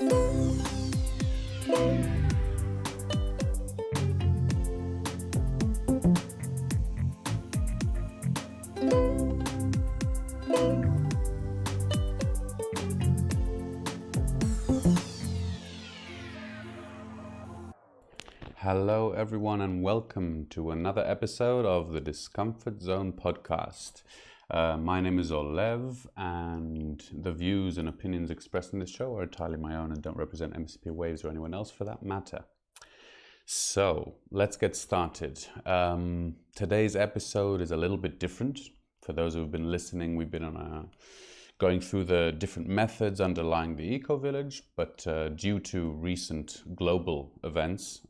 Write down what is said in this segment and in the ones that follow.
Hello everyone and welcome to another episode of the Discomfort-Zone podcast. My name is Olev and the views and opinions expressed in this show are entirely my own and don't represent MSP Waves or anyone else for that matter. So let's get started. Today's episode is a little bit different. For those who have been listening, we've been going through the different methods underlying the eco-village, but due to recent global events,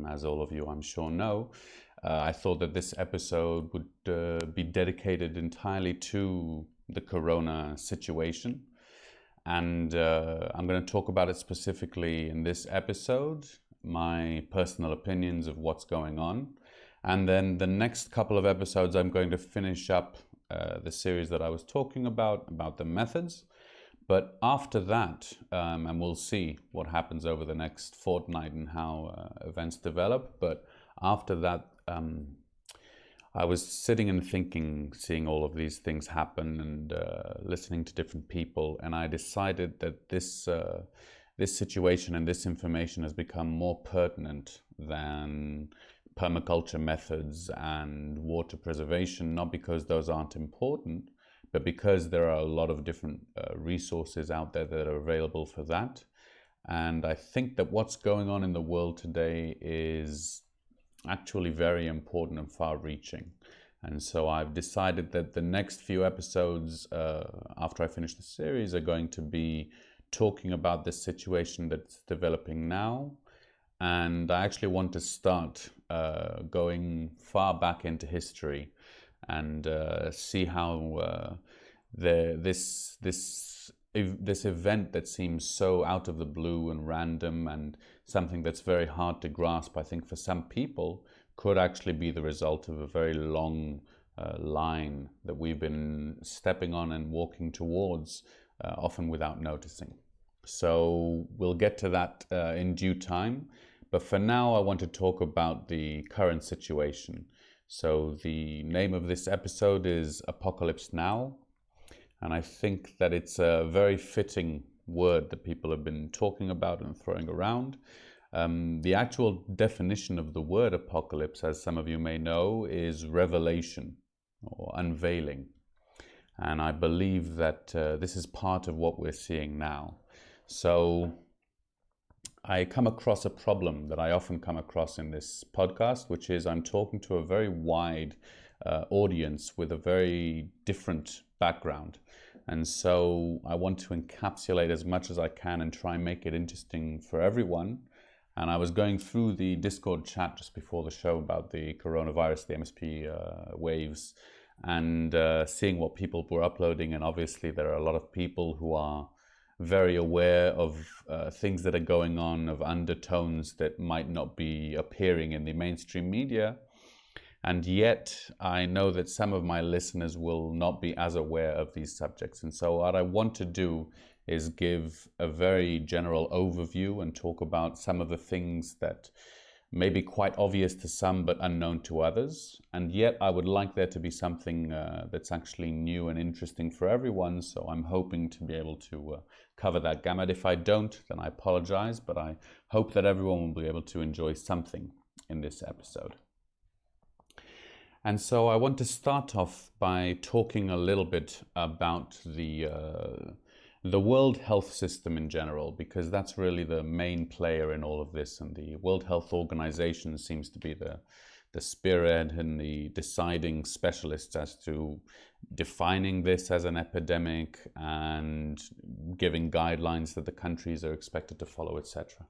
as all of you I'm sure know, I thought that this episode would be dedicated entirely to the corona situation. And I'm going to talk about it specifically in this episode, my personal opinions of what's going on. And then the next couple of episodes, I'm going to finish up the series that I was talking about the methods. But after that, and we'll see what happens over the next fortnight and how events develop. But after that, I was sitting and thinking, seeing all of these things happen and listening to different people. And I decided that this situation and this information has become more pertinent than permaculture methods and water preservation, not because those aren't important, but because there are a lot of different resources out there that are available for that. And I think that what's going on in the world today is actually very important and far-reaching. And so I've decided that the next few episodes, after I finish the series, are going to be talking about this situation that's developing now. And I actually want to start going far back into history and see how this event that seems so out of the blue and random and something that's very hard to grasp, I think for some people, could actually be the result of a very long line that we've been stepping on and walking towards, often without noticing. So we'll get to that in due time. But for now, I want to talk about the current situation. So the name of this episode is Apocolypse Now. And I think that it's a very fitting word that people have been talking about and throwing around. The actual definition of the word apocalypse, as some of you may know, is revelation or unveiling. And I believe that this is part of what we're seeing now. So I come across a problem that I often come across in this podcast, which is I'm talking to a very wide audience with a very different background. And so I want to encapsulate as much as I can and try and make it interesting for everyone. And I was going through the Discord chat just before the show about the coronavirus, the MSP waves, and seeing what people were uploading. And obviously there are a lot of people who are very aware of things that are going on, of undertones that might not be appearing in the mainstream media. And yet I know that some of my listeners will not be as aware of these subjects. And so what I want to do is give a very general overview and talk about some of the things that may be quite obvious to some but unknown to others. And yet I would like there to be something that's actually new and interesting for everyone. So I'm hoping to be able to cover that gamut. If I don't, then I apologize, but I hope that everyone will be able to enjoy something in this episode. And so I want to start off by talking a little bit about the World Health System in general, because that's really the main player in all of this. And the World Health Organization seems to be the spearhead and the deciding specialists as to defining this as an epidemic and giving guidelines that the countries are expected to follow, etc.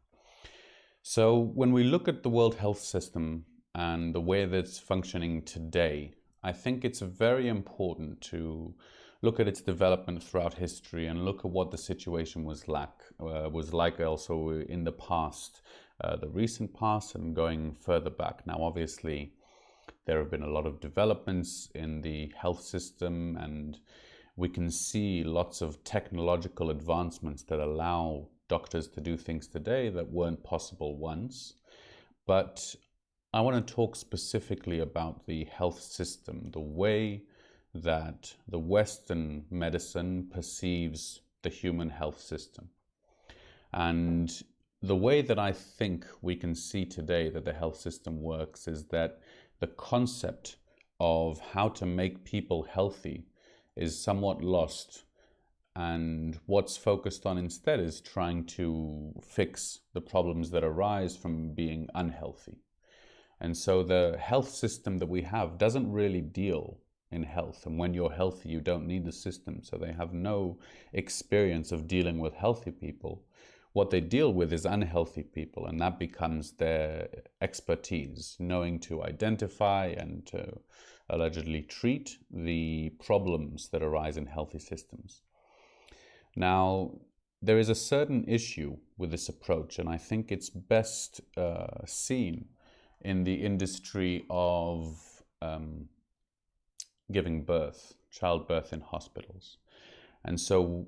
So when we look at the World Health System and the way that's functioning today, I think it's very important to look at its development throughout history and look at what the situation was like also in the past, the recent past and going further back. Now, obviously, there have been a lot of developments in the health system, and we can see lots of technological advancements that allow doctors to do things today that weren't possible once. But I want to talk specifically about the health system, the way that the Western medicine perceives the human health system. And the way that I think we can see today that the health system works is that the concept of how to make people healthy is somewhat lost. And what's focused on instead is trying to fix the problems that arise from being unhealthy. And so the health system that we have doesn't really deal in health. And when you're healthy, you don't need the system. So they have no experience of dealing with healthy people. What they deal with is unhealthy people, and that becomes their expertise, knowing to identify and to allegedly treat the problems that arise in healthy systems. Now, there is a certain issue with this approach, and I think it's best seen in the industry of giving birth, childbirth in hospitals. And so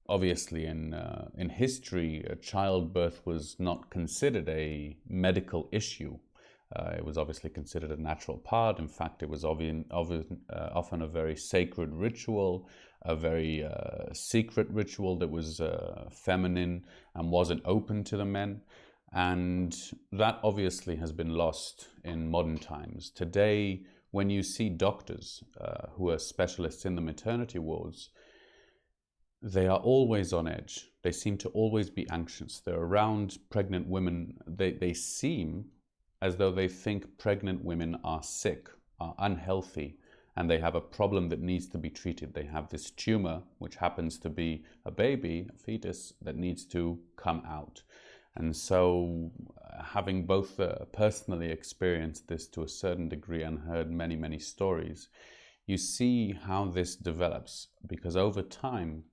obviously in history, childbirth was not considered a medical issue. It was obviously considered a natural part. In fact, it was often a very sacred ritual, a very secret ritual that was feminine and wasn't open to the men. And that obviously has been lost in modern times. Today, when you see doctors who are specialists in the maternity wards, they are always on edge. They seem to always be anxious. They're around pregnant women. They seem as though they think pregnant women are sick, are unhealthy, and they have a problem that needs to be treated. They have this tumor, which happens to be a baby, a fetus, that needs to come out. And so, having both personally experienced this to a certain degree and heard many, many stories, you see how this develops, because over time,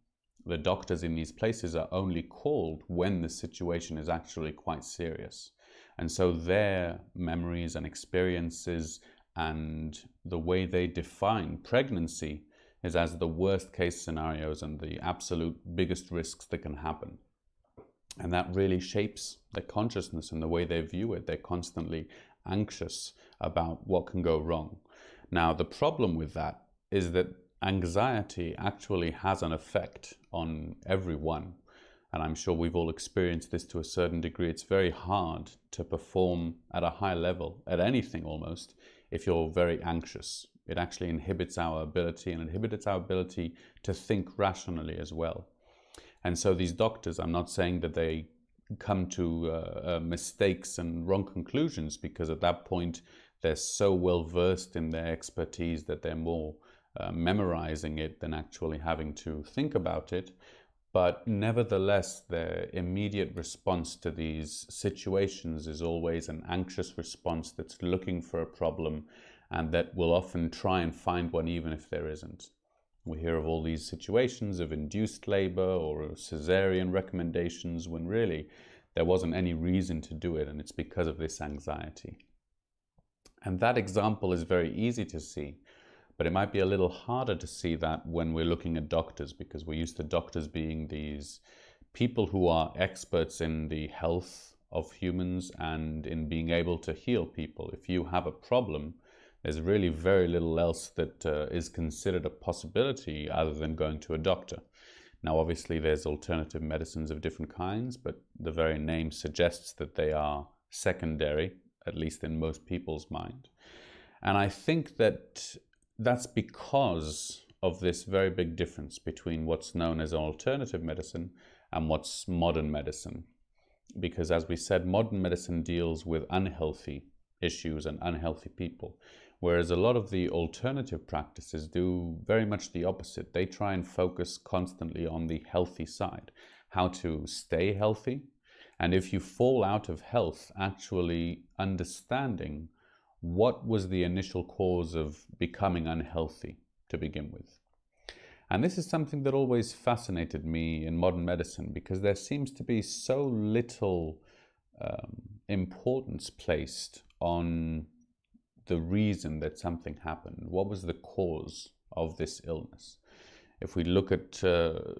the doctors in these places are only called when the situation is actually quite serious. And so their memories and experiences and the way they define pregnancy is as the worst case scenarios and the absolute biggest risks that can happen. And that really shapes their consciousness and the way they view it. They're constantly anxious about what can go wrong. Now, the problem with that is that anxiety actually has an effect on everyone. And I'm sure we've all experienced this to a certain degree. It's very hard to perform at a high level, at anything almost, if you're very anxious. It actually inhibits our ability, and inhibits our ability to think rationally as well. And so these doctors, I'm not saying that they come to mistakes and wrong conclusions, because at that point they're so well versed in their expertise that they're more memorizing it than actually having to think about it. But nevertheless, their immediate response to these situations is always an anxious response that's looking for a problem, and that will often try and find one even if there isn't. We hear of all these situations of induced labor or cesarean recommendations when really there wasn't any reason to do it, and it's because of this anxiety. And that example is very easy to see, but it might be a little harder to see that when we're looking at doctors, because we're used to doctors being these people who are experts in the health of humans and in being able to heal people. If you have a problem, there's really very little else that is considered a possibility other than going to a doctor. Now, obviously, there's alternative medicines of different kinds, but the very name suggests that they are secondary, at least in most people's mind. And I think that that's because of this very big difference between what's known as alternative medicine and what's modern medicine. Because as we said, modern medicine deals with unhealthy issues and unhealthy people, whereas a lot of the alternative practices do very much the opposite. They try and focus constantly on the healthy side, how to stay healthy, and if you fall out of health, actually understanding what was the initial cause of becoming unhealthy to begin with. And this is something that always fascinated me in modern medicine, because there seems to be so little importance placed on the reason that something happened. What was the cause of this illness? if we look at a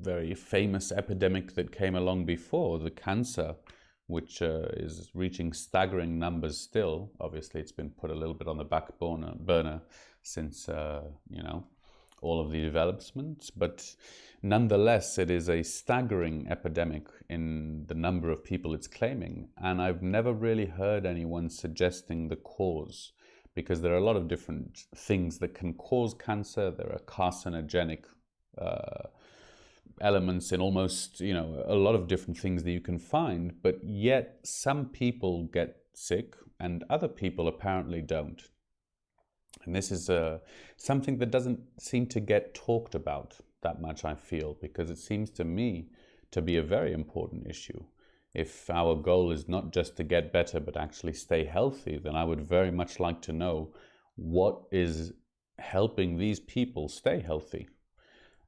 very famous epidemic that came along before, the cancer, which is reaching staggering numbers still. Obviously, it's been put a little bit on the back burner since, all of the developments. But nonetheless, it is a staggering epidemic in the number of people it's claiming. And I've never really heard anyone suggesting the cause, because there are a lot of different things that can cause cancer. There are carcinogenic elements in almost, a lot of different things that you can find, but yet some people get sick and other people apparently don't. And this is something that doesn't seem to get talked about that much, I feel, because it seems to me to be a very important issue. If our goal is not just to get better, but actually stay healthy, then I would very much like to know what is helping these people stay healthy.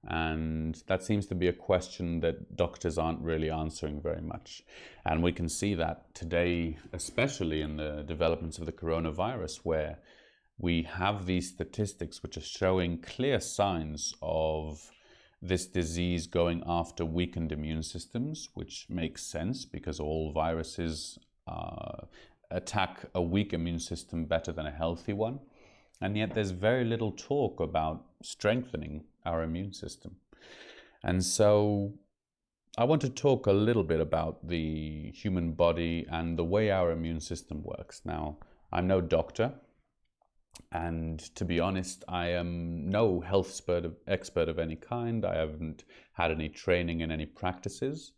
And that seems to be a question that doctors aren't really answering very much. And we can see that today, especially in the developments of the coronavirus, where we have these statistics which are showing clear signs of this disease going after weakened immune systems, which makes sense because all viruses attack a weak immune system better than a healthy one. And yet there's very little talk about strengthening our immune system. And so I want to talk a little bit about the human body and the way our immune system works. Now, I'm no doctor, and to be honest, I am no health expert of any kind. I haven't had any training in any practices,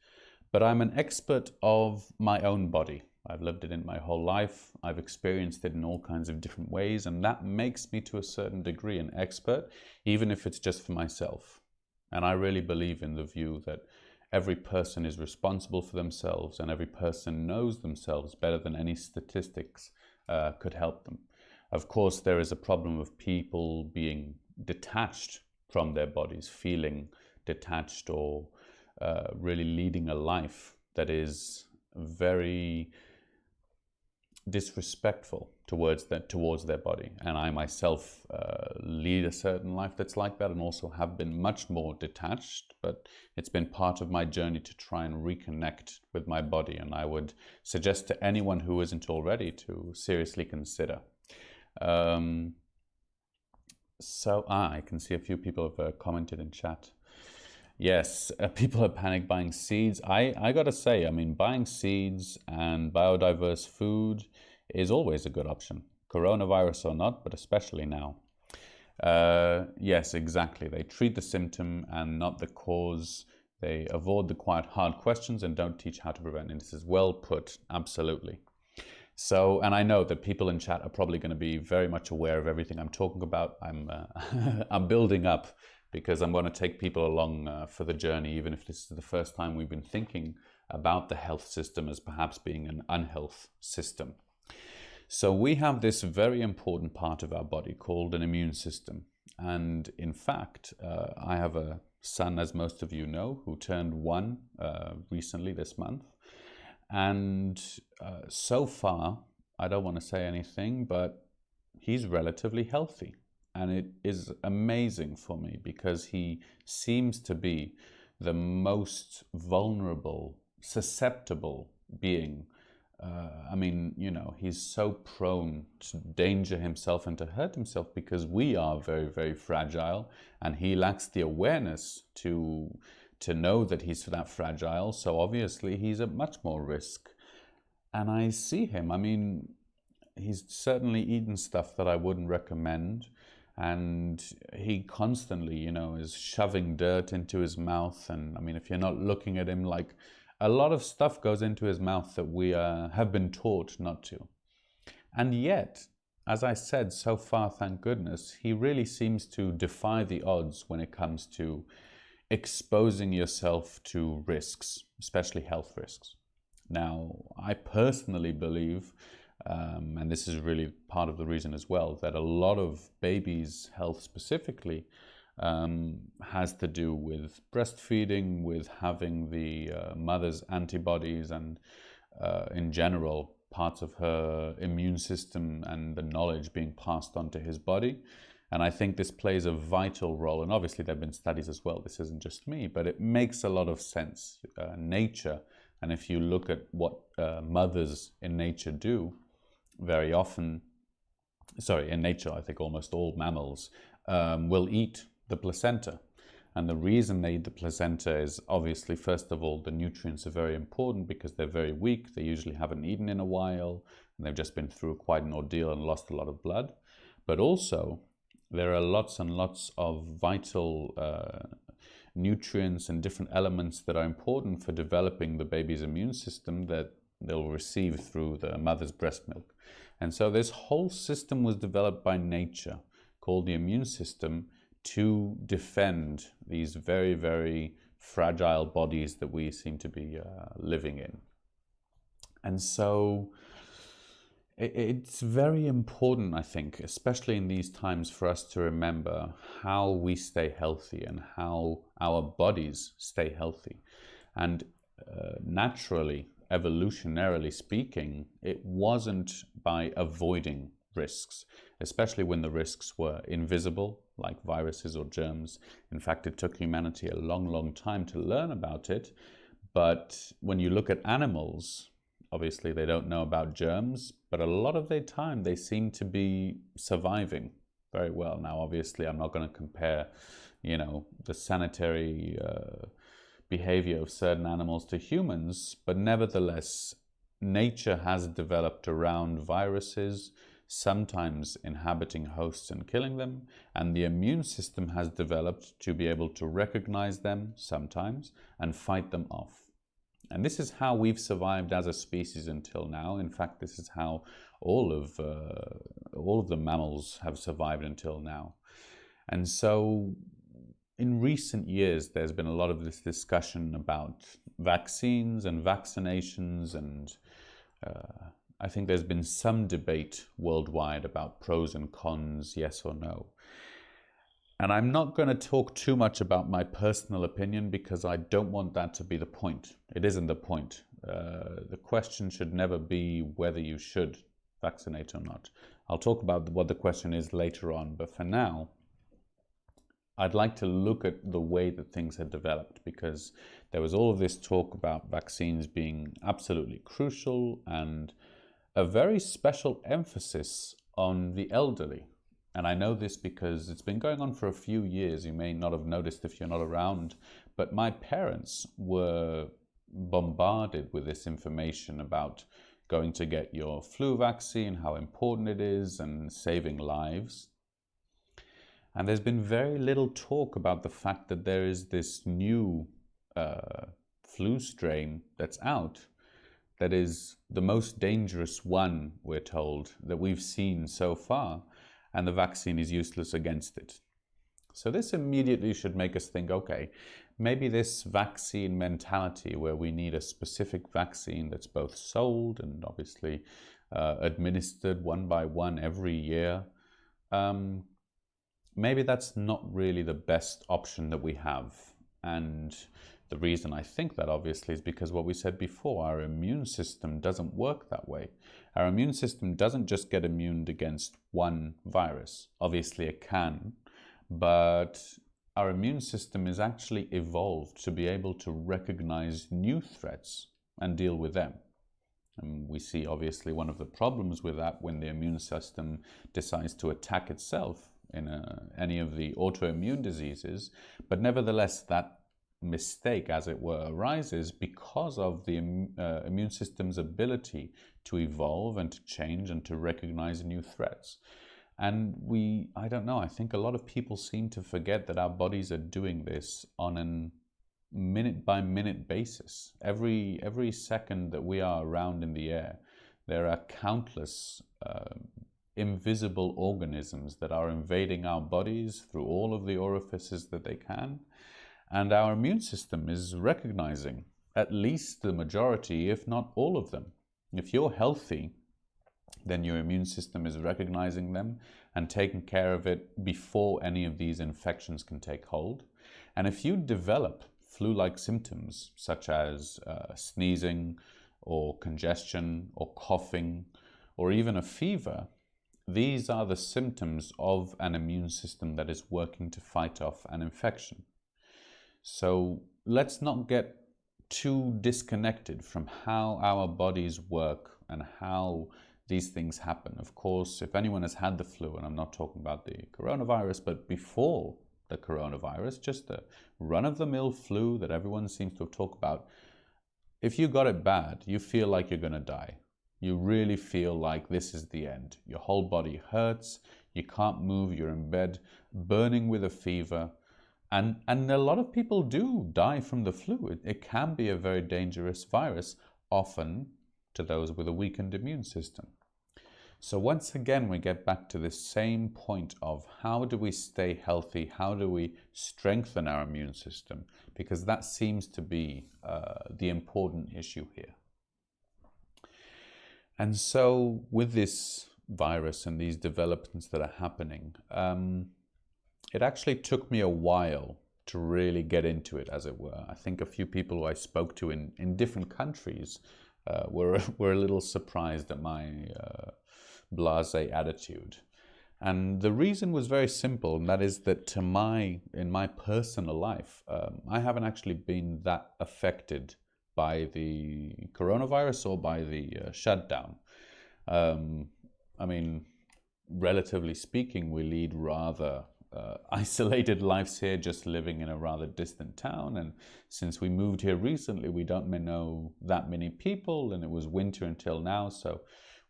but I'm an expert of my own body. I've lived it in my whole life. I've experienced it in all kinds of different ways, and that makes me to a certain degree an expert, even if it's just for myself. And I really believe in the view that every person is responsible for themselves, and every person knows themselves better than any statistics could help them. Of course, there is a problem of people being detached from their bodies, feeling detached, or really leading a life that is very disrespectful towards their body. And I myself lead a certain life that's like that, and also have been much more detached, but it's been part of my journey to try and reconnect with my body. And I would suggest to anyone who isn't already to seriously consider. I can see a few people have commented in chat. Yes, people are panic buying seeds. I gotta say, I mean, buying seeds and biodiverse food is always a good option, coronavirus or not, but especially now. Yes, exactly. They treat the symptom and not the cause. They avoid the quite hard questions and don't teach how to prevent. And this is well put, absolutely. So, and I know that people in chat are probably going to be very much aware of everything I'm talking about. I'm building up, because I'm going to take people along for the journey, even if this is the first time we've been thinking about the health system as perhaps being an unhealth system. So we have this very important part of our body called an immune system. And in fact, I have a son, as most of you know, who turned 1 recently this month. And so far, I don't want to say anything, but he's relatively healthy. And it is amazing for me, because he seems to be the most vulnerable, susceptible being. He's so prone to danger himself and to hurt himself, because we are very, very fragile, and he lacks the awareness to know that he's that fragile. So obviously he's at much more risk. And I see him, he's certainly eaten stuff that I wouldn't recommend. And he constantly, is shoving dirt into his mouth. And if you're not looking at him, like, a lot of stuff goes into his mouth that we have been taught not to. And yet, as I said, so far, thank goodness, he really seems to defy the odds when it comes to exposing yourself to risks, especially health risks. Now, I personally believe, and this is really part of the reason as well, that a lot of babies' health specifically has to do with breastfeeding, with having the mother's antibodies, and in general, parts of her immune system and the knowledge being passed on to his body. And I think this plays a vital role. And obviously there have been studies as well. This isn't just me, but it makes a lot of sense. Nature, and if you look at what mothers in nature do, very often, in nature, I think almost all mammals will eat the placenta. And the reason they eat the placenta is obviously, first of all, the nutrients are very important because they're very weak. They usually haven't eaten in a while, and they've just been through quite an ordeal and lost a lot of blood. But also, there are lots and lots of vital nutrients and different elements that are important for developing the baby's immune system that they'll receive through the mother's breast milk. And so this whole system was developed by nature, called the immune system, to defend these very, very fragile bodies that we seem to be living in. And so it's very important, I think, especially in these times, for us to remember how we stay healthy and how our bodies stay healthy. And naturally, evolutionarily speaking, it wasn't by avoiding risks, especially when the risks were invisible, like viruses or germs. In fact, it took humanity a long, long time to learn about it. But when you look at animals, obviously they don't know about germs, but a lot of their time they seem to be surviving very well. Now, obviously, I'm not going to compare, the sanitary behavior of certain animals to humans, but nevertheless, nature has developed around viruses, sometimes inhabiting hosts and killing them, and the immune system has developed to be able to recognize them sometimes and fight them off. And this is how we've survived as a species until now. In fact, this is how all of the mammals have survived until now. And so in recent years, there's been a lot of this discussion about vaccines and vaccinations, and I think there's been some debate worldwide about pros and cons, yes or no. And I'm not going to talk too much about my personal opinion because I don't want that to be the point. It isn't the point. The question should never be whether you should vaccinate or not. I'll talk about what the question is later on, but for now, I'd like to look at the way that things had developed, because there was all of this talk about vaccines being absolutely crucial and a very special emphasis on the elderly. And I know this because it's been going on for a few years. You may not have noticed if you're not around, but my parents were bombarded with this information about going to get your flu vaccine, how important it is, and saving lives. And there's been very little talk about the fact that there is this new flu strain that's out that is the most dangerous one, we're told, that we've seen so far, and the vaccine is useless against it. So this immediately should make us think, okay, maybe this vaccine mentality where we need a specific vaccine that's both sold and obviously administered one by one every year, maybe that's not really the best option that we have. And the reason I think that, obviously, is because what we said before, our immune system doesn't work that way. Our immune system doesn't just get immune against one virus. Obviously it can, but our immune system is actually evolved to be able to recognize new threats and deal with them. And we see, obviously, one of the problems with that when the immune system decides to attack itself in any of the autoimmune diseases, but nevertheless that mistake, as it were, arises because of the immune system's ability to evolve and to change and to recognize new threats. And I don't know, I think a lot of people seem to forget that our bodies are doing this on a minute-by-minute basis. Every second that we are around in the air, there are countless invisible organisms that are invading our bodies through all of the orifices that they can. And our immune system is recognizing at least the majority, if not all of them. If you're healthy, then your immune system is recognizing them and taking care of it before any of these infections can take hold. And if you develop flu-like symptoms such as sneezing or congestion or coughing or even a fever, these are the symptoms of an immune system that is working to fight off an infection. So let's not get too disconnected from how our bodies work and how these things happen. Of course, if anyone has had the flu, and I'm not talking about the coronavirus, but before the coronavirus, just the run-of-the-mill flu that everyone seems to have talked about, if you got it bad, you feel like you're going to die. You really feel like this is the end. Your whole body hurts, you can't move, you're in bed, burning with a fever. And a lot of people do die from the flu. It can be a very dangerous virus, often to those with a weakened immune system. So once again, we get back to this same point of how do we stay healthy? How do we strengthen our immune system? Because that seems to be the important issue here. And so with this virus and these developments that are happening, it actually took me a while to really get into it, as it were. I think a few people who I spoke to in different countries were a little surprised at my blasé attitude. And the reason was very simple, and that is that in my personal life, I haven't actually been that affected by the coronavirus or by the shutdown. I mean, relatively speaking, we lead rather isolated lives here, just living in a rather distant town. And since we moved here recently, we don't know that many people, and it was winter until now. So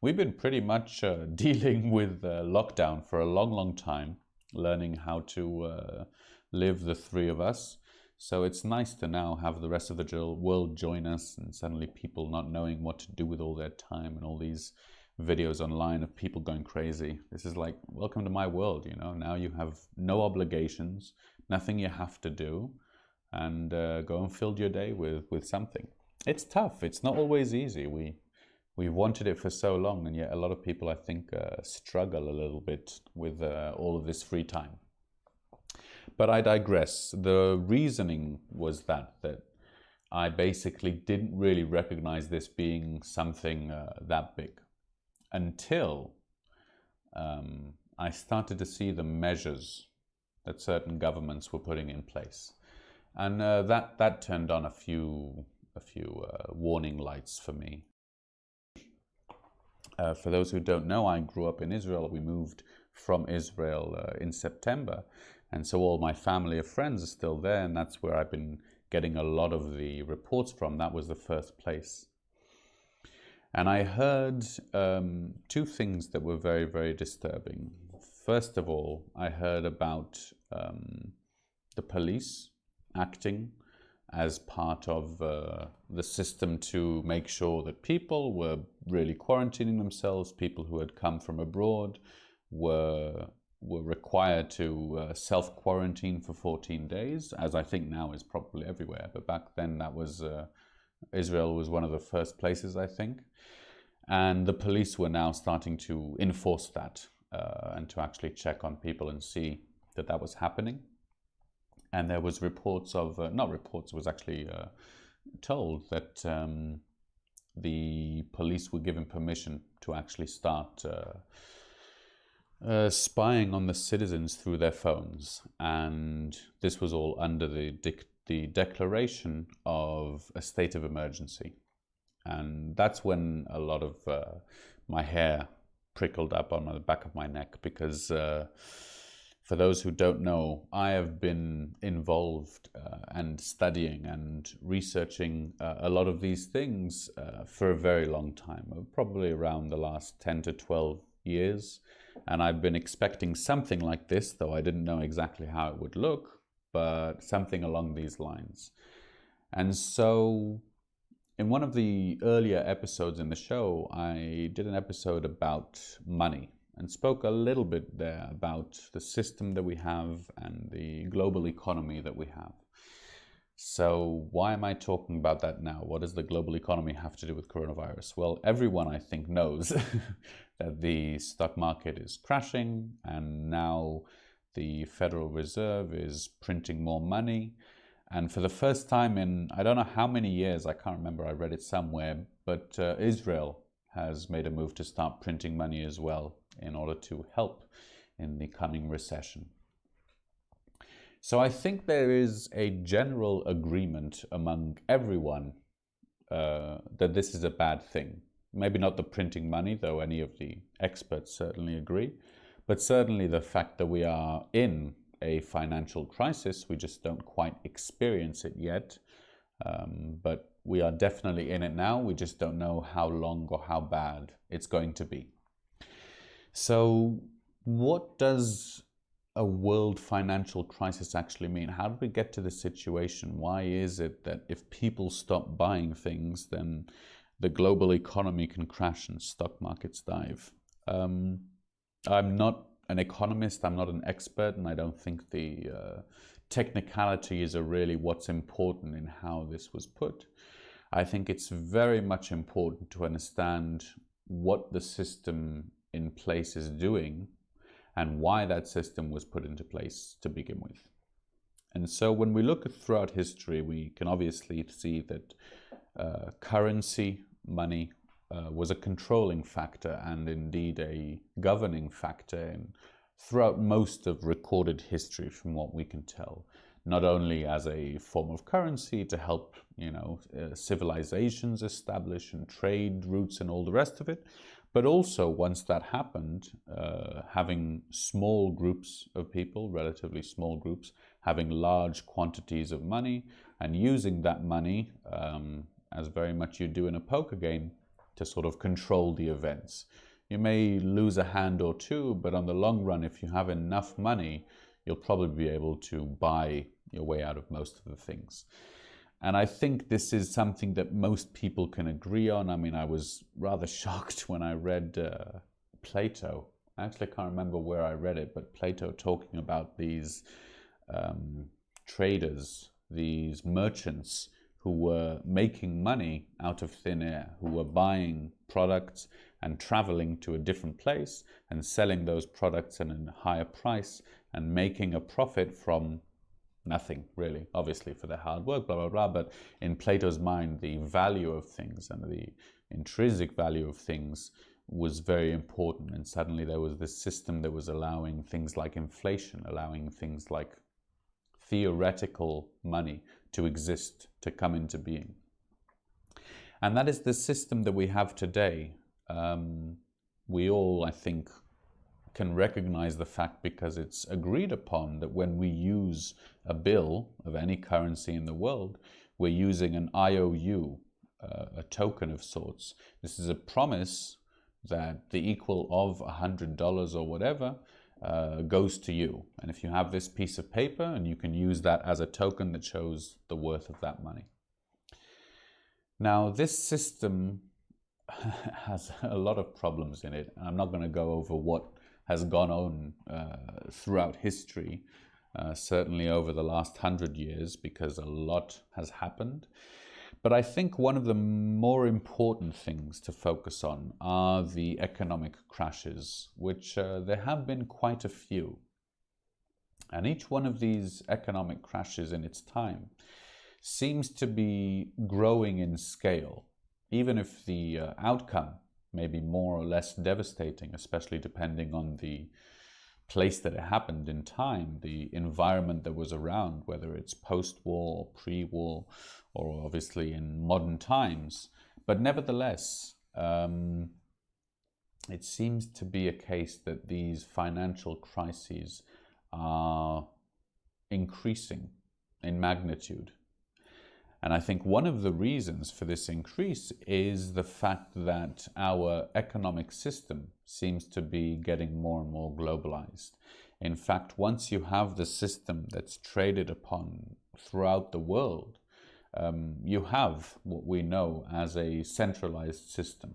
we've been pretty much dealing with lockdown for a long, long time, learning how to live, the three of us. So it's nice to now have the rest of the world join us, and suddenly people not knowing what to do with all their time, and all these videos online of people going crazy. This is like, welcome to my world, you know. Now you have no obligations, nothing you have to do, and go and fill your day with something. It's tough. It's not always easy. We've wanted it for so long, and yet a lot of people, I think, struggle a little bit with all of this free time. But I digress. The reasoning was that I basically didn't really recognize this being something that big until I started to see the measures that certain governments were putting in place. And that turned on a few warning lights for me. For those who don't know, I grew up in Israel. We moved from Israel in September. And so all my family and friends are still there, and that's where I've been getting a lot of the reports from. That was the first place. And I heard two things that were very, very disturbing. First of all, I heard about the police acting as part of the system to make sure that people were really quarantining themselves. People who had come from abroad were required to self-quarantine for 14 days, as I think now is probably everywhere. But back then, that was Israel was one of the first places, I think. And the police were now starting to enforce that and to actually check on people and see that that was happening. And there was reports of, not reports, it was actually told that the police were given permission to actually start spying on the citizens through their phones. And this was all under the declaration of a state of emergency. And that's when a lot of my hair prickled up on the back of my neck, because for those who don't know, I have been involved and studying and researching a lot of these things for a very long time, probably around the last 10 to 12 years. And I've been expecting something like this, though I didn't know exactly how it would look, but something along these lines. And so in one of the earlier episodes in the show, I did an episode about money and spoke a little bit there about the system that we have and the global economy that we have. So why am I talking about that now? What does the global economy have to do with coronavirus? Well, everyone, I think, knows that the stock market is crashing, and now the Federal Reserve is printing more money. And for the first time in, I don't know how many years, I can't remember, I read it somewhere, but Israel has made a move to start printing money as well in order to help in the coming recession. So I think there is a general agreement among everyone that this is a bad thing. Maybe not the printing money, though any of the experts certainly agree, but certainly the fact that we are in a financial crisis. We just don't quite experience it yet, but we are definitely in it now. We just don't know how long or how bad it's going to be. So what does a world financial crisis actually mean? How did we get to this situation? Why is it that if people stop buying things, then the global economy can crash and stock markets dive? I'm not an economist, I'm not an expert, and I don't think the technicalities are really what's important in how this was put. I think it's very much important to understand what the system in place is doing and why that system was put into place to begin with. And so when we look throughout history, we can obviously see that currency, money, was a controlling factor and indeed a governing factor throughout most of recorded history, from what we can tell. Not only as a form of currency to help, civilizations establish and trade routes and all the rest of it, but also once that happened, having small groups of people, relatively small groups, having large quantities of money and using that money, as very much you do in a poker game, to sort of control the events. You may lose a hand or two, but on the long run, if you have enough money, you'll probably be able to buy your way out of most of the things. And I think this is something that most people can agree on. I mean, I was rather shocked when I read Plato. I actually can't remember where I read it, but Plato talking about these traders, these merchants who were making money out of thin air, who were buying products and traveling to a different place and selling those products at a higher price and making a profit from nothing, really, obviously for their hard work, blah, blah, blah. But in Plato's mind, the value of things and the intrinsic value of things was very important. And suddenly there was this system that was allowing things like inflation, allowing things like theoretical money to exist, to come into being. And that is the system that we have today. We all, I think, can recognize the fact, because it's agreed upon, that when we use a bill of any currency in the world, we're using an IOU, a token of sorts. This is a promise that the equal of $100 or whatever goes to you. And if you have this piece of paper, and you can use that as a token that shows the worth of that money. Now, this system has a lot of problems in it. I'm not going to go over what has gone on throughout history, certainly over the last 100 years, because a lot has happened. But I think one of the more important things to focus on are the economic crashes, which there have been quite a few. And each one of these economic crashes in its time seems to be growing in scale, even if the outcome may be more or less devastating, especially depending on the place that it happened in time, the environment that was around, whether it's post-war or pre-war, or obviously in modern times. But nevertheless, it seems to be a case that these financial crises are increasing in magnitude. And I think one of the reasons for this increase is the fact that our economic system seems to be getting more and more globalized. In fact, once you have the system that's traded upon throughout the world, you have what we know as a centralized system.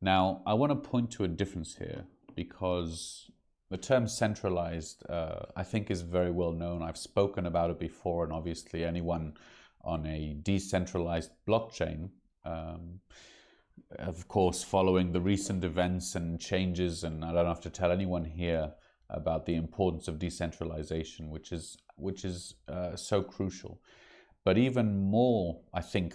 Now, I want to point to a difference here, because the term centralized, I think, is very well known. I've spoken about it before, and obviously anyone on a decentralized blockchain, of course, following the recent events and changes, and I don't have to tell anyone here about the importance of decentralization, which is so crucial. But even more, I think,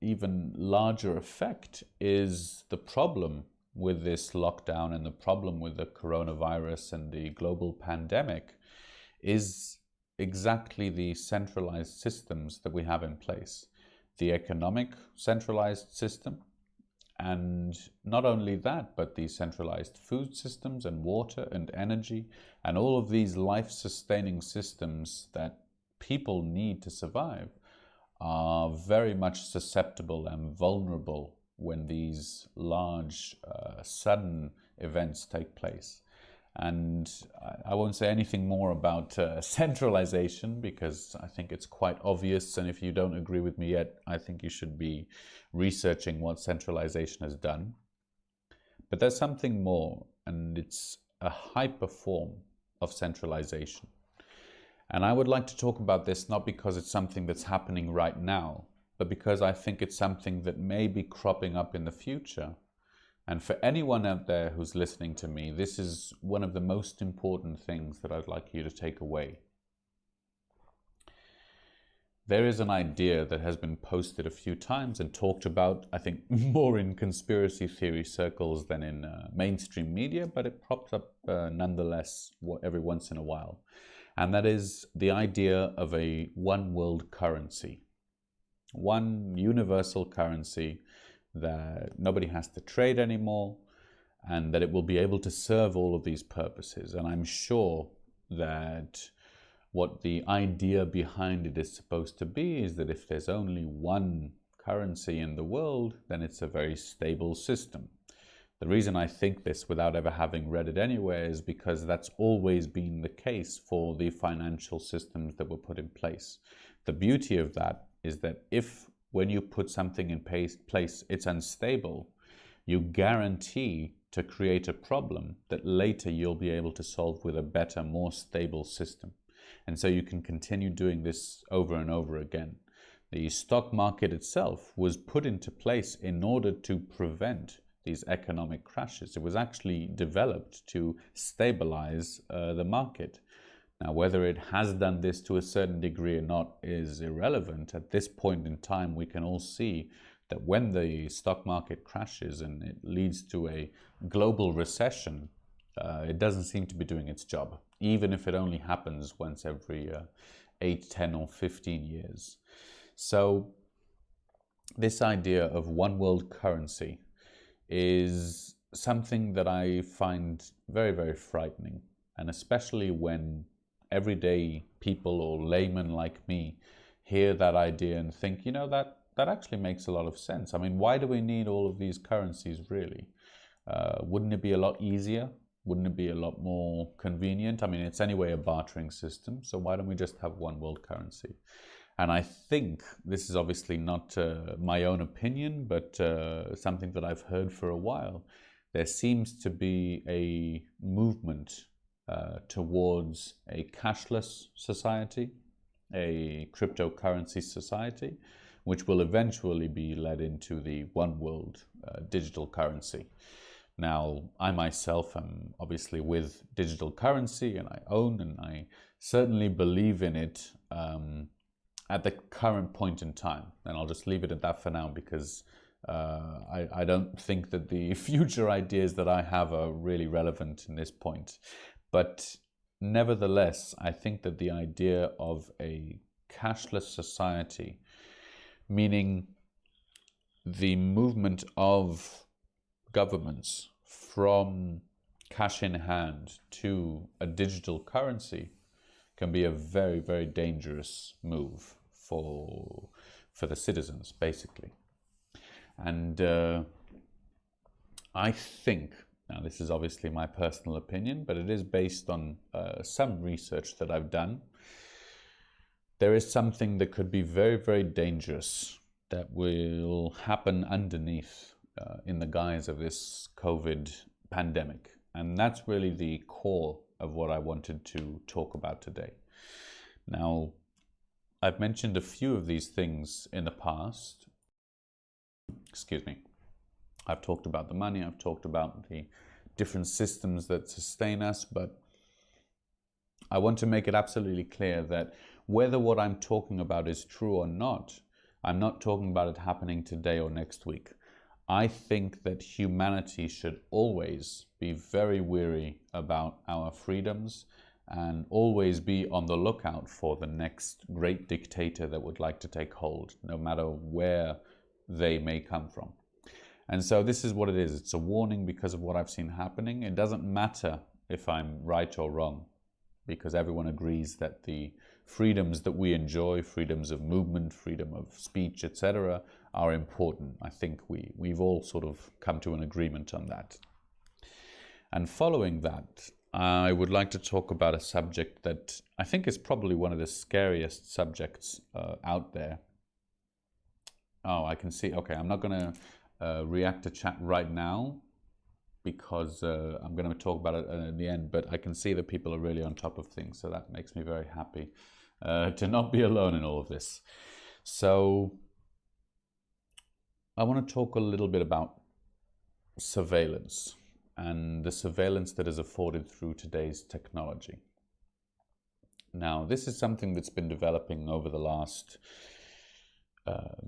even larger effect is the problem with this lockdown and the problem with the coronavirus and the global pandemic is exactly the centralized systems that we have in place. The economic centralized system, and not only that, but the centralized food systems and water and energy and all of these life-sustaining systems that people need to survive are very much susceptible and vulnerable when these large, sudden events take place. And I won't say anything more about centralization, because I think it's quite obvious, and if you don't agree with me yet, I think you should be researching what centralization has done. But there's something more, and it's a hyper form of centralization. And I would like to talk about this not because it's something that's happening right now, but because I think it's something that may be cropping up in the future. And for anyone out there who's listening to me, this is one of the most important things that I'd like you to take away. There is an idea that has been posted a few times and talked about, I think, more in conspiracy theory circles than in mainstream media, but it pops up nonetheless every once in a while. And that is the idea of a one world currency. One universal currency that nobody has to trade anymore, and that it will be able to serve all of these purposes. And I'm sure that what the idea behind it is supposed to be is that if there's only one currency in the world, then it's a very stable system. The reason I think this without ever having read it anywhere is because that's always been the case for the financial systems that were put in place. The beauty of that is that if when you put something in place it's unstable, you guarantee to create a problem that later you'll be able to solve with a better, more stable system. And so you can continue doing this over and over again. The stock market itself was put into place in order to prevent these economic crashes. It was actually developed to stabilize the market. Now, whether it has done this to a certain degree or not is irrelevant. At this point in time, we can all see that when the stock market crashes and it leads to a global recession, it doesn't seem to be doing its job, even if it only happens once every 8, 10, or 15 years. So this idea of one world currency is something that I find very, very frightening, and especially when everyday people or laymen like me hear that idea and think, you know, that actually makes a lot of sense. I mean, why do we need all of these currencies really? Wouldn't it be a lot easier? Wouldn't it be a lot more convenient? I mean, it's anyway a bartering system, so why don't we just have one world currency? And I think this is obviously not my own opinion, but something that I've heard for a while. There seems to be a movement towards a cashless society, a cryptocurrency society, which will eventually be led into the one world digital currency. Now, I myself am obviously with digital currency, and I own and I certainly believe in it at the current point in time. And I'll just leave it at that for now, because I don't think that the future ideas that I have are really relevant in this point. But nevertheless, I think that the idea of a cashless society, meaning the movement of governments from cash in hand to a digital currency, can be a very, very dangerous move for the citizens, basically. And I think, now this is obviously my personal opinion, but it is based on some research that I've done, there is something that could be very, very dangerous that will happen underneath in the guise of this COVID pandemic. And that's really the core of what I wanted to talk about today. Now, I've mentioned a few of these things in the past. Excuse me. I've talked about the money, I've talked about the different systems that sustain us, but I want to make it absolutely clear that whether what I'm talking about is true or not, I'm not talking about it happening today or next week. I think that humanity should always be very weary about our freedoms and always be on the lookout for the next great dictator that would like to take hold, no matter where they may come from. And so this is what it is. It's a warning because of what I've seen happening. It doesn't matter if I'm right or wrong, because everyone agrees that the freedoms that we enjoy, freedoms of movement, freedom of speech, etc., are important. I think we've all sort of come to an agreement on that. And following that, I would like to talk about a subject that I think is probably one of the scariest subjects out there. Oh, I can see. Okay, I'm not going to react to chat right now because I'm going to talk about it in the end, but I can see that people are really on top of things, so that makes me very happy to not be alone in all of this. So I want to talk a little bit about surveillance and the surveillance that is afforded through today's technology. Now, this is something that's been developing over the last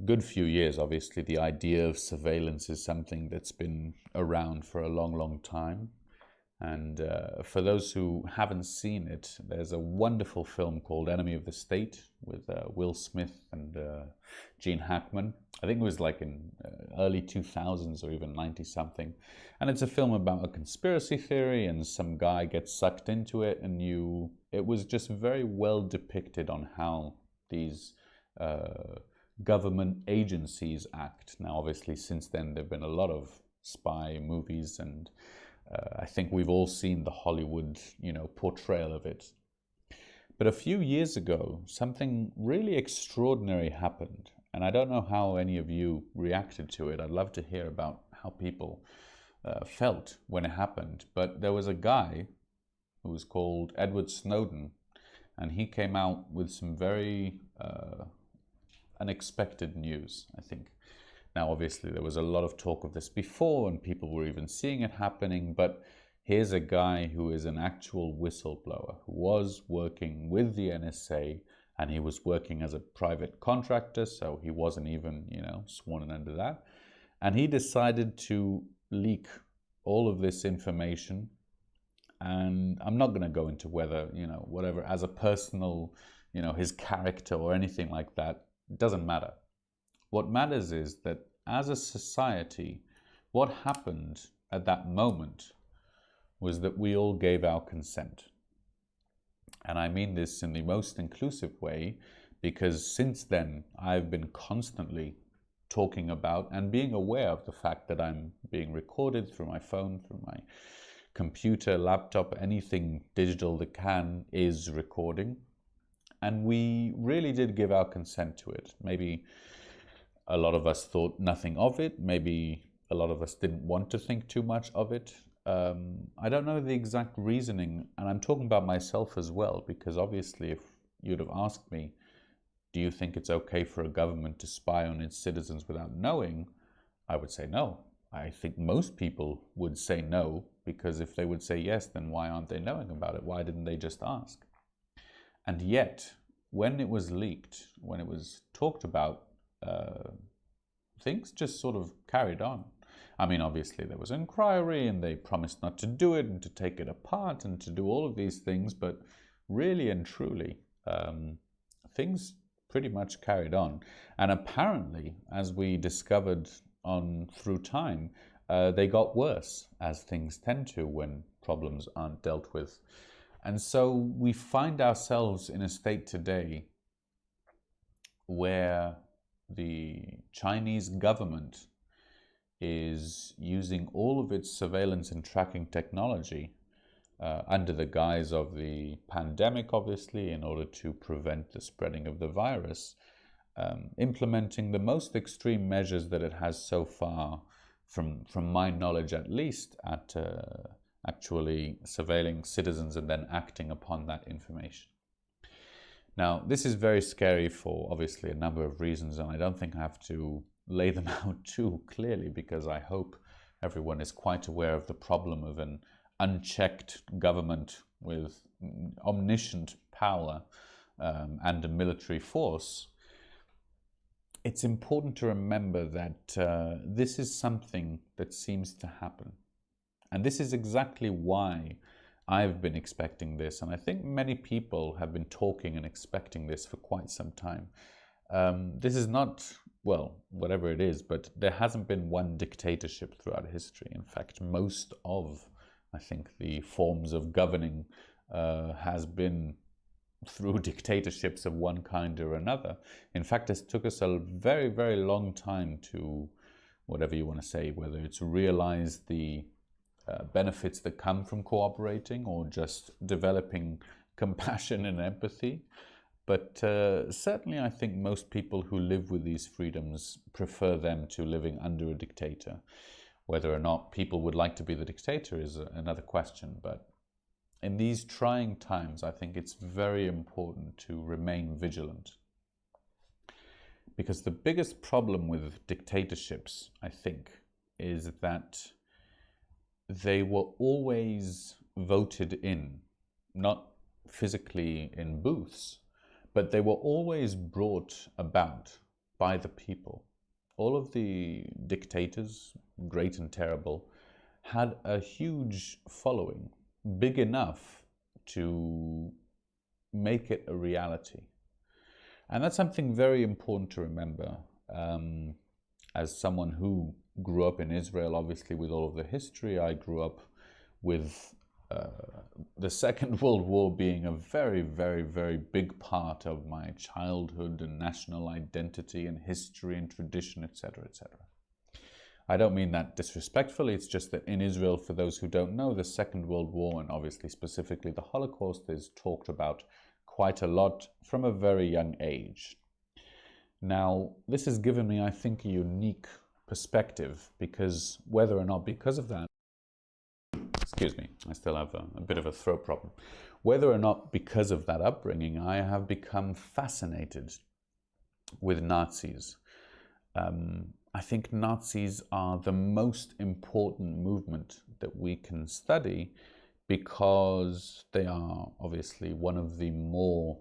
good few years. Obviously, the idea of surveillance is something that's been around for a long, long time. And for those who haven't seen it, there's a wonderful film called Enemy of the State with Will Smith and Gene Hackman. I think it was like in early 2000s or even 90-something. And it's a film about a conspiracy theory and some guy gets sucked into it. And it was just very well depicted on how these government agencies act. Now, obviously, since then, there have been a lot of spy movies and I think we've all seen the Hollywood, portrayal of it. But a few years ago, something really extraordinary happened. And I don't know how any of you reacted to it. I'd love to hear about how people felt when it happened. But there was a guy who was called Edward Snowden, and he came out with some very unexpected news, I think. Now, obviously, there was a lot of talk of this before, and people were even seeing it happening, but here's a guy who is an actual whistleblower, who was working with the NSA, and he was working as a private contractor, so he wasn't even, sworn under that. And he decided to leak all of this information, and I'm not going to go into whether, whatever, as a personal, his character or anything like that. It doesn't matter. What matters is that as a society, what happened at that moment was that we all gave our consent. And I mean this in the most inclusive way, because since then, I've been constantly talking about and being aware of the fact that I'm being recorded through my phone, through my computer, laptop, anything digital that is recording. And we really did give our consent to it. Maybe a lot of us thought nothing of it. Maybe a lot of us didn't want to think too much of it. I don't know the exact reasoning, and I'm talking about myself as well, because obviously if you'd have asked me, do you think it's okay for a government to spy on its citizens without knowing? I would say no. I think most people would say no, because if they would say yes, then why aren't they knowing about it? Why didn't they just ask? And yet, when it was leaked, when it was talked about, things just sort of carried on. I mean, obviously there was inquiry and they promised not to do it and to take it apart and to do all of these things, but really and truly, things pretty much carried on. And apparently, as we discovered through time, they got worse, as things tend to when problems aren't dealt with. And so we find ourselves in a state today where the Chinese government is using all of its surveillance and tracking technology under the guise of the pandemic, obviously, in order to prevent the spreading of the virus, implementing the most extreme measures that it has so far, from my knowledge at least, at actually surveilling citizens and then acting upon that information. Now, this is very scary for obviously a number of reasons, and I don't think I have to lay them out too clearly, because I hope everyone is quite aware of the problem of an unchecked government with omniscient power and a military force it's important to remember that this is something that seems to happen. And this is exactly why I've been expecting this. And I think many people have been talking and expecting this for quite some time. This is not, well, whatever it is, but there hasn't been one dictatorship throughout history. In fact, most of, I think, the forms of governing has been through dictatorships of one kind or another. In fact, it took us a very, very long time to, whatever you want to say, whether it's realize the benefits that come from cooperating or just developing compassion and empathy. But certainly I think most people who live with these freedoms prefer them to living under a dictator. Whether or not people would like to be the dictator is another question, but in these trying times, I think it's very important to remain vigilant. Because the biggest problem with dictatorships, I think, is that they were always voted in, not physically in booths, but they were always brought about by the people. All of the dictators, great and terrible, had a huge following, big enough to make it a reality. And that's something very important to remember. As someone who grew up in Israel, obviously with all of the history, I grew up with the Second World War being a very, very, very big part of my childhood and national identity and history and tradition, etc., etc. I don't mean that disrespectfully, it's just that in Israel, for those who don't know, the Second World War, and obviously specifically the Holocaust, is talked about quite a lot from a very young age. Now, this has given me, I think, a unique perspective, because whether or not because of that, excuse me, I still have a bit of a throat problem, whether or not because of that upbringing, I have become fascinated with Nazis. I think Nazis are the most important movement that we can study because they are obviously one of the more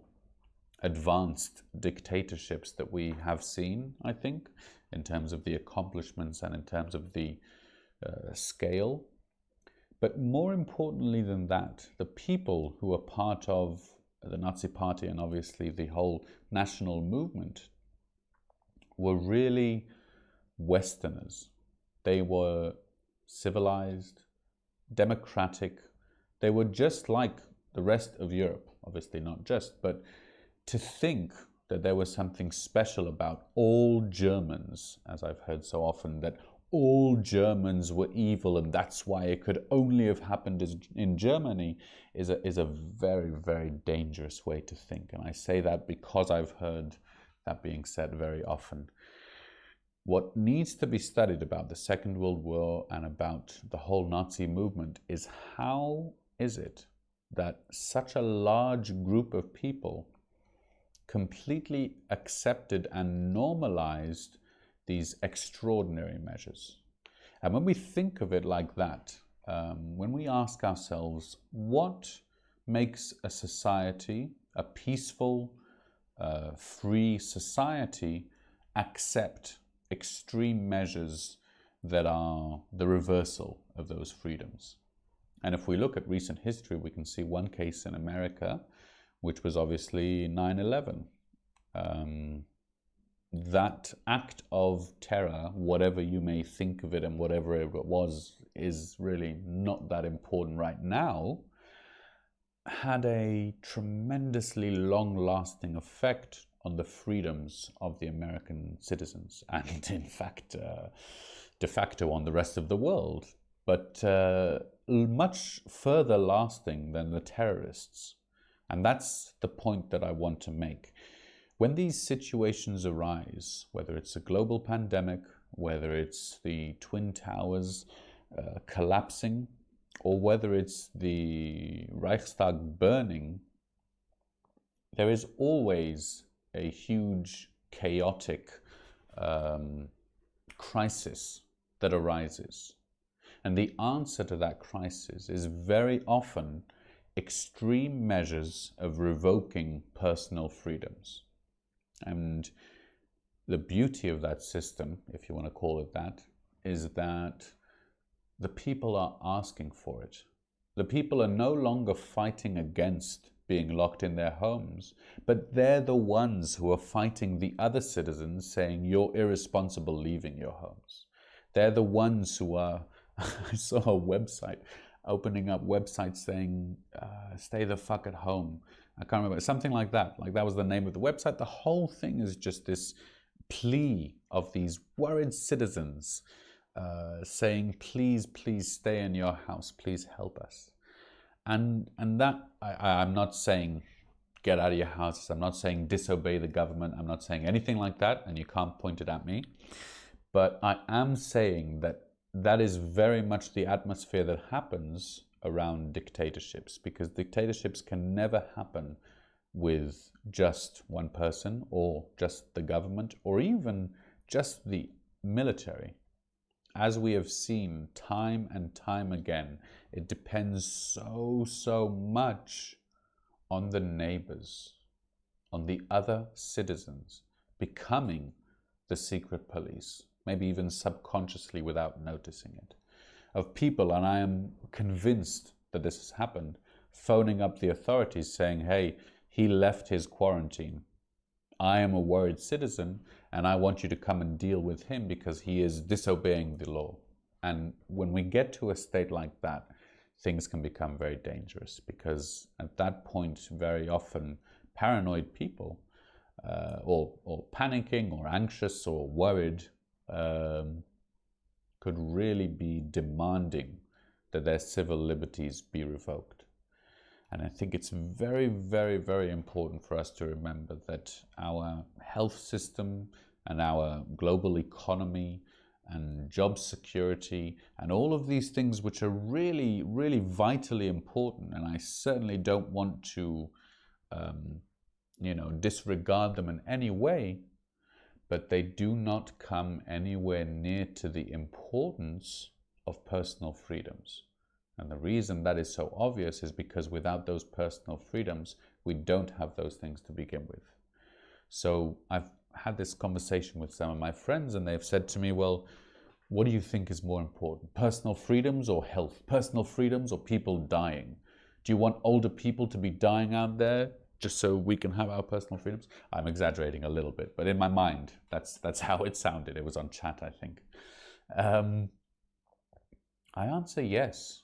advanced dictatorships that we have seen, I think, in terms of the accomplishments and in terms of the scale. But more importantly than that, the people who are part of the Nazi Party and obviously the whole national movement were really Westerners. They were civilized, democratic. They were just like the rest of Europe, obviously not just, but to think that there was something special about all Germans, as I've heard so often, that all Germans were evil and that's why it could only have happened in Germany, is a very, very dangerous way to think. And I say that because I've heard that being said very often. What needs to be studied about the Second World War and about the whole Nazi movement is how is it that such a large group of people completely accepted and normalized these extraordinary measures. And when we think of it like that, when we ask ourselves what makes a society, a peaceful, free society, accept extreme measures that are the reversal of those freedoms. And if we look at recent history, we can see one case in America, which was obviously 9/11. That act of terror, whatever you may think of it and whatever it was, is really not that important right now, had a tremendously long-lasting effect on the freedoms of the American citizens and in fact de facto on the rest of the world, but much further lasting than the terrorists. And that's the point that I want to make. When these situations arise, whether it's a global pandemic, whether it's the Twin Towers collapsing, or whether it's the Reichstag burning, there is always a huge chaotic crisis that arises. And the answer to that crisis is very often extreme measures of revoking personal freedoms. And the beauty of that system, if you want to call it that, is that the people are asking for it. The people are no longer fighting against being locked in their homes, but they're the ones who are fighting the other citizens, saying you're irresponsible leaving your homes. They're the ones who are, I saw a website, opening up websites saying, stay the fuck at home. I can't remember, something like that. Like that was the name of the website. The whole thing is just this plea of these worried citizens saying, please, please stay in your house, please help us. And that, I'm not saying get out of your houses, I'm not saying disobey the government, I'm not saying anything like that, and you can't point it at me. But I am saying that that is very much the atmosphere that happens around dictatorships, because dictatorships can never happen with just one person or just the government or even just the military. As we have seen time and time again, it depends so much on the neighbors, on the other citizens becoming the secret police, maybe even subconsciously without noticing it, of people, and I am convinced that this has happened, phoning up the authorities saying, hey, he left his quarantine. I am a worried citizen and I want you to come and deal with him because he is disobeying the law. And when we get to a state like that, things can become very dangerous, because at that point, very often paranoid people or panicking or anxious or worried could really be demanding that their civil liberties be revoked. And I think it's very, very, very important for us to remember that our health system and our global economy and job security and all of these things, which are really, really vitally important, and I certainly don't want to, disregard them in any way, but they do not come anywhere near to the importance of personal freedoms. And the reason that is so obvious is because without those personal freedoms, we don't have those things to begin with. So I've had this conversation with some of my friends and they've said to me, well, what do you think is more important? Personal freedoms or health? Personal freedoms or people dying? Do you want older people to be dying out there just so we can have our personal freedoms? I'm exaggerating a little bit, but in my mind, that's how it sounded. It was on chat, I think. I answer yes.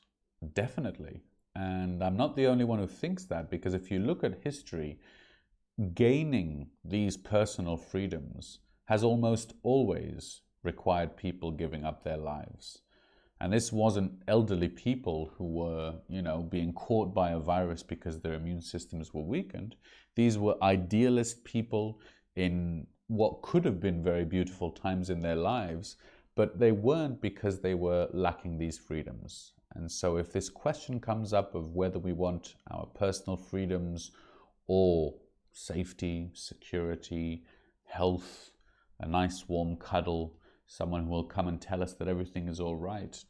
Definitely. And I'm not the only one who thinks that, because if you look at history, gaining these personal freedoms has almost always required people giving up their lives. And this wasn't elderly people who were, being caught by a virus because their immune systems were weakened. These were idealist people in what could have been very beautiful times in their lives, but they weren't because they were lacking these freedoms. And so if this question comes up of whether we want our personal freedoms or safety, security, health, a nice warm cuddle, someone who will come and tell us that everything is all right,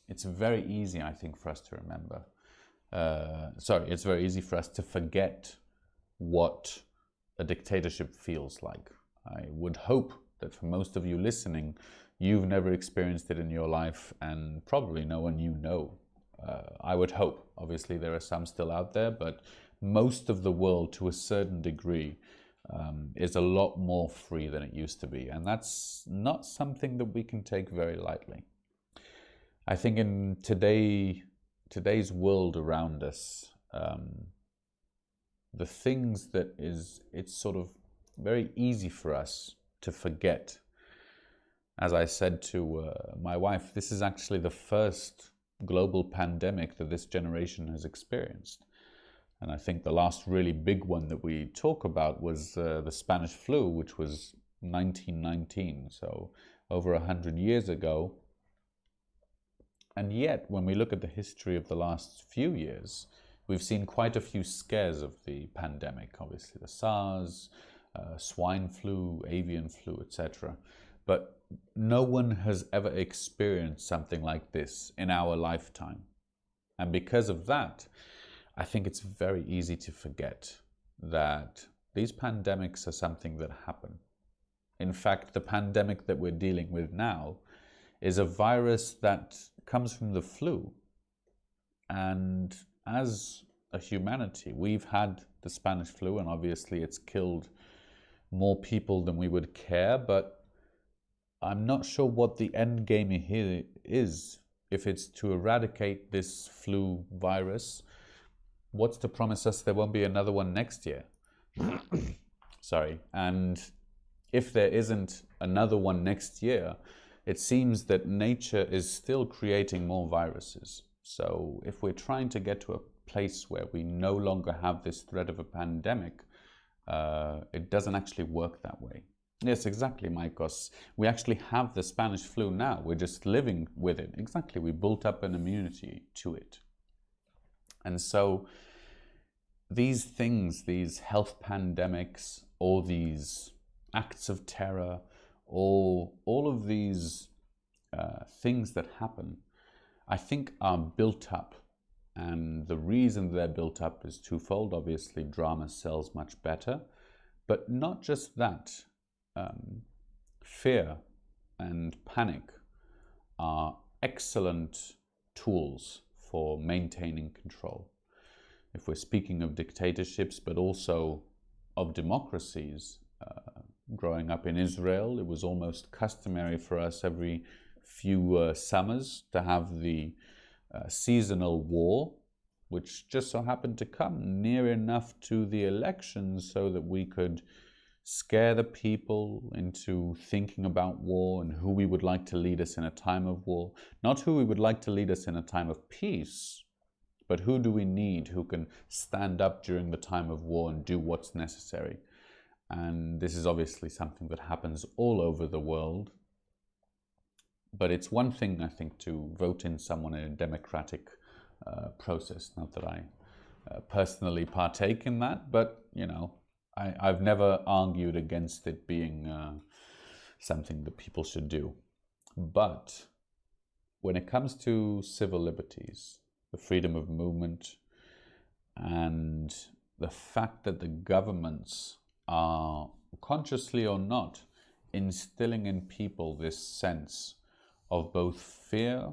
it's very easy, I think, for us to remember. It's very easy for us to forget what a dictatorship feels like. I would hope that for most of you listening, you've never experienced it in your life, and probably no one you know. I would hope. Obviously, there are some still out there, but most of the world, to a certain degree, is a lot more free than it used to be. And that's not something that we can take very lightly. I think in today's world around us, the things that it's sort of very easy for us to forget. As I said to my wife, this is actually the first global pandemic that this generation has experienced. And I think the last really big one that we talk about was the Spanish flu, which was 1919, so over 100 years ago. And yet, when we look at the history of the last few years, we've seen quite a few scares of the pandemic. Obviously, the SARS, swine flu, avian flu, etc. But no one has ever experienced something like this in our lifetime. And because of that, I think it's very easy to forget that these pandemics are something that happen. In fact, the pandemic that we're dealing with now is a virus that comes from the flu. And as a humanity, we've had the Spanish flu, and obviously it's killed more people than we would care, but I'm not sure what the end game here is. If it's to eradicate this flu virus, what's to promise us there won't be another one next year? Sorry. And if there isn't another one next year, it seems that nature is still creating more viruses. So if we're trying to get to a place where we no longer have this threat of a pandemic, it doesn't actually work that way. Yes, exactly, Maikos. We actually have the Spanish flu now. We're just living with it. Exactly. We built up an immunity to it. And so these things, these health pandemics, or these acts of terror, or all of these things that happen, I think are built up. And the reason they're built up is twofold. Obviously, drama sells much better. But not just that. Fear and panic are excellent tools for maintaining control. If we're speaking of dictatorships, but also of democracies, growing up in Israel, it was almost customary for us every few summers to have the seasonal war, which just so happened to come near enough to the elections so that we could scare the people into thinking about war and who we would like to lead us in a time of war. Not who we would like to lead us in a time of peace, but who do we need who can stand up during the time of war and do what's necessary. And this is obviously something that happens all over the world. But it's one thing, I think, to vote in someone in a democratic process. Not that I personally partake in that, but, you know, I've never argued against it being something that people should do. But when it comes to civil liberties, the freedom of movement, and the fact that the governments are, consciously or not, instilling in people this sense of both fear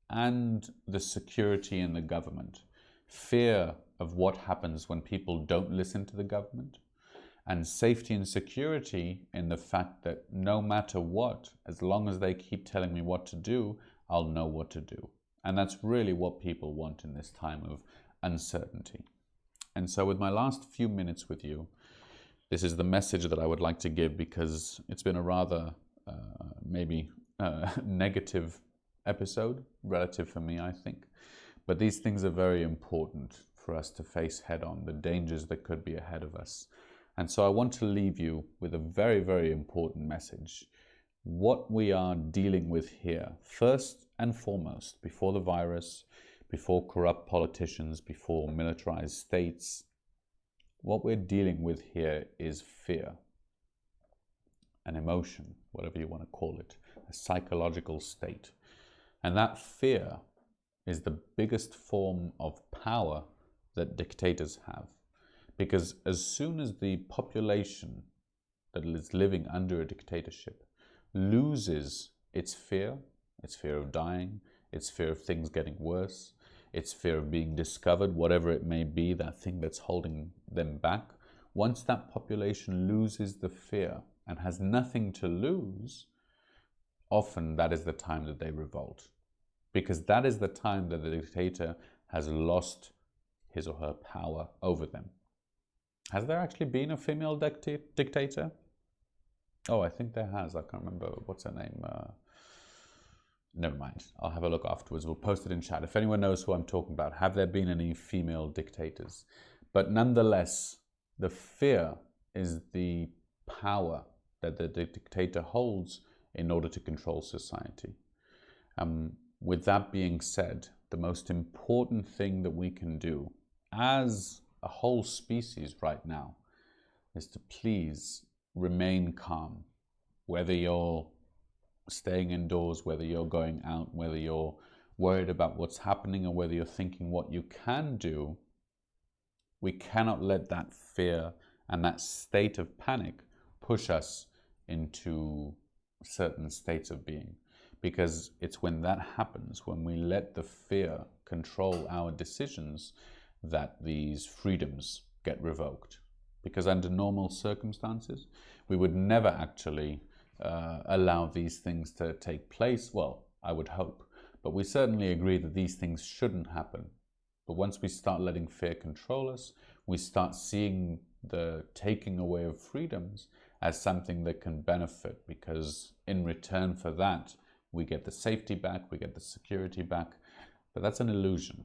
and the security in the government. Fear of what happens when people don't listen to the government, and safety and security in the fact that no matter what, as long as they keep telling me what to do, I'll know what to do. And that's really what people want in this time of uncertainty. And so with my last few minutes with you, this is the message that I would like to give, because it's been a rather maybe negative episode, relative for me, I think. But these things are very important for us to face head on, the dangers that could be ahead of us. And so I want to leave you with a very, very important message. What we are dealing with here, first and foremost, before the virus, before corrupt politicians, before militarized states, what we're dealing with here is fear, an emotion, whatever you want to call it, a psychological state. And that fear is the biggest form of power that dictators have. Because as soon as the population that is living under a dictatorship loses its fear of dying, its fear of things getting worse, its fear of being discovered, whatever it may be, that thing that's holding them back, once that population loses the fear and has nothing to lose, often that is the time that they revolt. Because that is the time that the dictator has lost his or her power over them. Has there actually been a female dictator? Oh, I think there has. I can't remember. What's her name? Never mind. I'll have a look afterwards. We'll post it in chat. If anyone knows who I'm talking about, have there been any female dictators? But nonetheless, the fear is the power that the dictator holds in order to control society. With that being said, the most important thing that we can do as a whole species right now is to please remain calm. Whether you're staying indoors, whether you're going out, whether you're worried about what's happening, or whether you're thinking what you can do, we cannot let that fear and that state of panic push us into certain states of being. Because it's when that happens, when we let the fear control our decisions, that these freedoms get revoked. Because under normal circumstances, we would never actually allow these things to take place. Well, I would hope. But we certainly agree that these things shouldn't happen. But once we start letting fear control us, we start seeing the taking away of freedoms as something that can benefit, because in return for that, we get the safety back, we get the security back. But that's an illusion.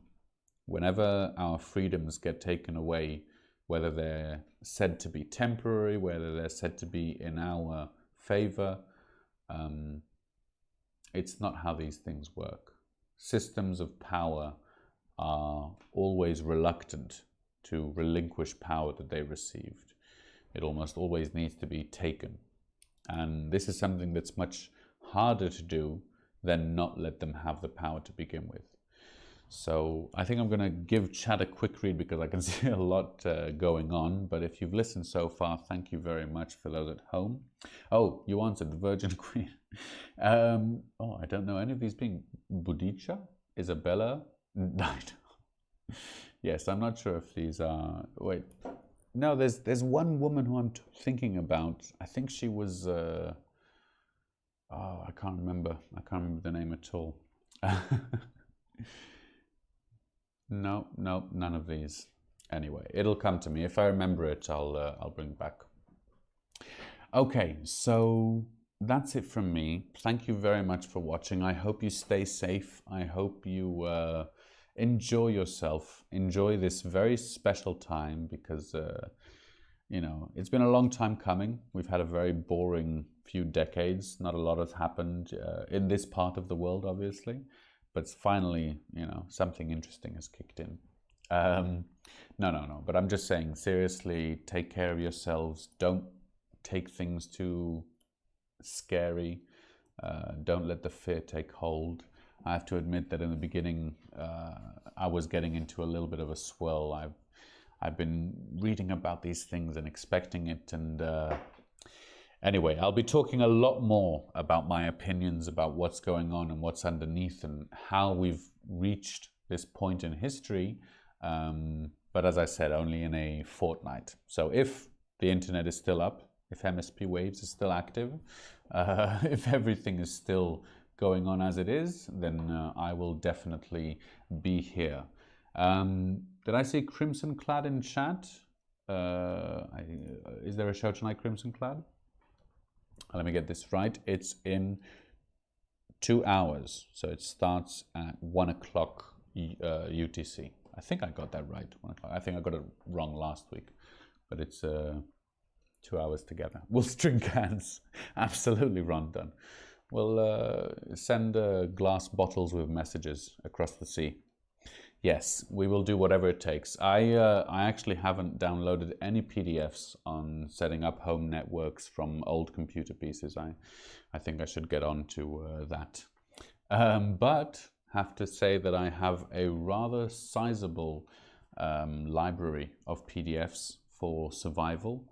Whenever our freedoms get taken away, whether they're said to be temporary, whether they're said to be in our favor, it's not how these things work. Systems of power are always reluctant to relinquish power that they received. It almost always needs to be taken. And this is something that's much harder to do than not let them have the power to begin with. So I think I'm going to give chat a quick read because I can see a lot going on. But if you've listened so far, thank you very much for those at home. Oh, you answered the Virgin Queen. I don't know any of these being Boudica, Isabella, died. Yes, I'm not sure if these are. Wait, no. There's one woman who I'm thinking about. I think she was. I can't remember. I can't remember the name at all. No, none of these. Anyway, it'll come to me. If I remember it, I'll bring it back. Okay, so that's it from me. Thank you very much for watching. I hope you stay safe. I hope you enjoy yourself. Enjoy this very special time because, it's been a long time coming. We've had a very boring few decades. Not a lot has happened in this part of the world, obviously. But finally, something interesting has kicked in. No. But I'm just saying, seriously, take care of yourselves. Don't take things too scary. Don't let the fear take hold. I have to admit that in the beginning, I was getting into a little bit of a swirl. I've been reading about these things and expecting it, and anyway, I'll be talking a lot more about my opinions about what's going on and what's underneath and how we've reached this point in history. But as I said, only in a fortnight. So if the internet is still up, if MSP Waves is still active, if everything is still going on as it is, then I will definitely be here. Did I see Crimson Clad in chat? Is there a show tonight, Crimson Clad? Let me get this right. It's in 2 hours. So it starts at 1 o'clock UTC. I think I got that right. 1 o'clock. I think I got it wrong last week. But it's 2 hours together. We'll string cans. Absolutely done. We'll send glass bottles with messages across the sea. Yes, we will do whatever it takes. I actually haven't downloaded any PDFs on setting up home networks from old computer pieces. I think I should get on to that. But have to say that I have a rather sizable library of PDFs for survival.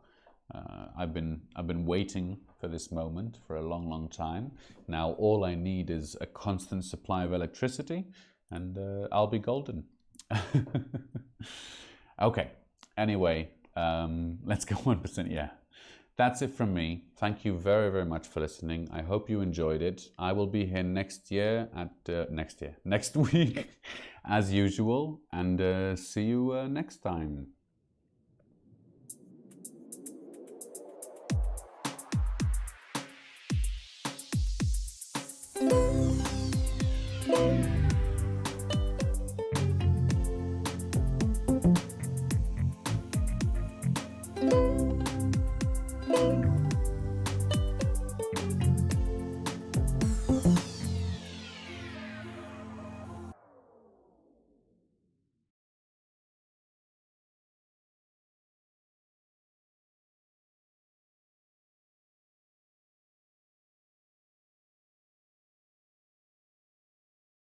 I've been waiting for this moment for a long time. Now all I need is a constant supply of electricity, and I'll be golden. Okay, anyway, let's go 1%. Yeah, that's it from me. Thank you very much for listening. I hope you enjoyed it. I will be here next week as usual, and see you next time.